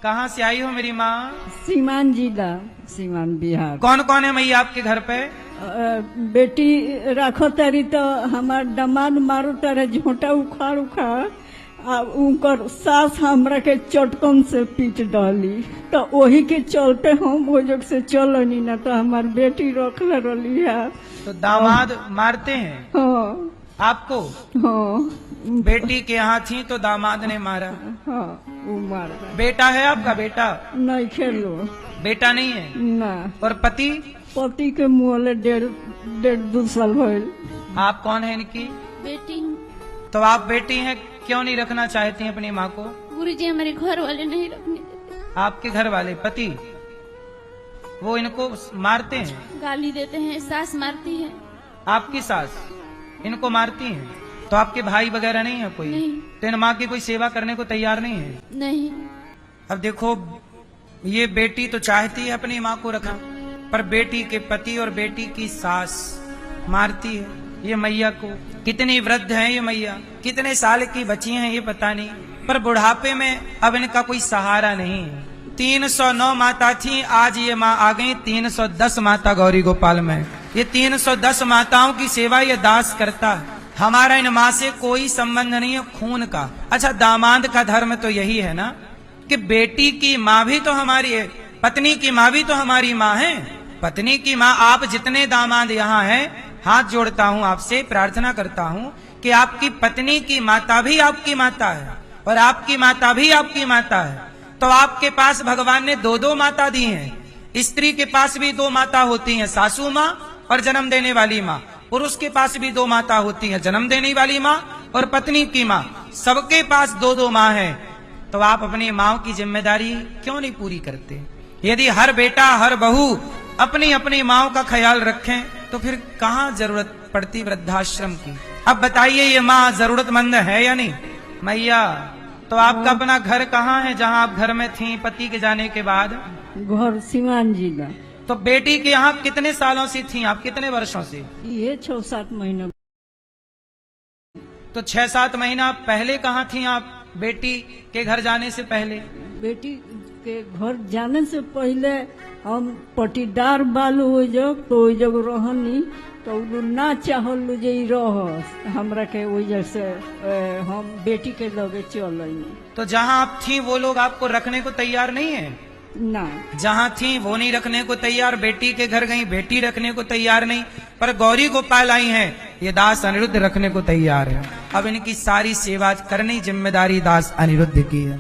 कहाँ से आई हो मेरी माँ? सीमान जिला, सीमान बिहार। कौन कौन है मैया आपके घर पे? बेटी रखो तारी तो हमार दामाद मारो तारे झोंटा उखाड़ उखाड़ आ उनकर सास हमरा के चटकन से पीट डाली, तो वही के चलते हम वो जग से चलनी ना, तो हमार बेटी रखले रही है। तो दामाद मारते हैं हाँ आपको? हाँ बेटी के यहाँ थी तो दामाद ने मारा। हाँ, वो मार रहा। बेटा है आपका? बेटा नहीं खेलो बेटा नहीं है। ना। और पति? पति के मुँह डेढ़ 2 साल भइल। आप कौन है इनकी? बेटी हूँ। तो आप बेटी हैं, क्यों नहीं रखना चाहती हैं अपनी माँ को? गुरुजी हमारे घर वाले नहीं रखने देते, आपके घर वाले पति वो इनको मारते हैं? गाली देते हैं, सास मारती है। आपकी सास इनको मारती हैं? तो आपके भाई वगैरह नहीं है कोई? नहीं। तो इन माँ की कोई सेवा करने को तैयार नहीं है? नहीं। अब देखो, ये बेटी तो चाहती है अपनी माँ को रखना, पर बेटी के पति और बेटी की सास मारती है ये मैया को। कितनी वृद्ध है ये मैया, कितने साल की बची हैं ये पता नहीं, पर बुढ़ापे में अब इनका कोई सहारा नहीं है। 309 माता थी, आज ये माँ आ गई 310 माता गौरी गोपाल में। ये 310 माताओं की सेवा ये दास करता है। हमारा इन माँ से कोई संबंध नहीं है खून का। अच्छा, दामाद का धर्म तो यही है ना कि बेटी की माँ भी तो हमारी है, पत्नी की माँ भी तो हमारी माँ है। पत्नी की माँ, आप जितने दामाद यहाँ हैं, हाथ जोड़ता हूँ आपसे, प्रार्थना करता हूँ कि आपकी पत्नी की माता भी आपकी माता है और आपकी माता भी आपकी माता है। तो आपके पास भगवान ने 2 माता दी हैं। स्त्री के पास भी 2 माता होती हैं, सासू माँ और जन्म देने वाली माँ। पुरुष के पास भी 2 माता होती हैं, जन्म देने वाली माँ और पत्नी की माँ। सबके पास 2 माँ है। तो आप अपनी माँ की जिम्मेदारी क्यों नहीं पूरी करते? यदि हर बेटा हर बहू अपनी अपनी माँ का ख्याल रखें तो फिर कहाँ जरूरत पड़ती वृद्धाश्रम की? अब बताइए, ये माँ जरूरतमंद है या नहीं? मैया, तो आपका अपना घर कहाँ है जहाँ आप घर में थी पति के जाने के बाद? घर सीमान जिला। तो बेटी के यहाँ कितने सालों से थी आप, कितने वर्षों से? ये 6-7 महीना। तो 6-7 महीना पहले कहाँ थी आप, बेटी के घर जाने से पहले? बेटी के घर जाने से पहले हम पटीदार बालू हो जब, तो ओइ जग रहनी, तो ना चाहल जे रह हमरा के वजह से हम बेटी के लगे चल। तो जहाँ आप थी वो लोग आपको रखने को तैयार नहीं है? ना, जहाँ थी वो नहीं रखने को तैयार, बेटी के घर गई, बेटी रखने को तैयार नहीं, पर गौरी गोपाल आई हैं, ये दास अनिरुद्ध रखने को तैयार है। अब इनकी सारी सेवा करनी जिम्मेदारी दास अनिरुद्ध की है।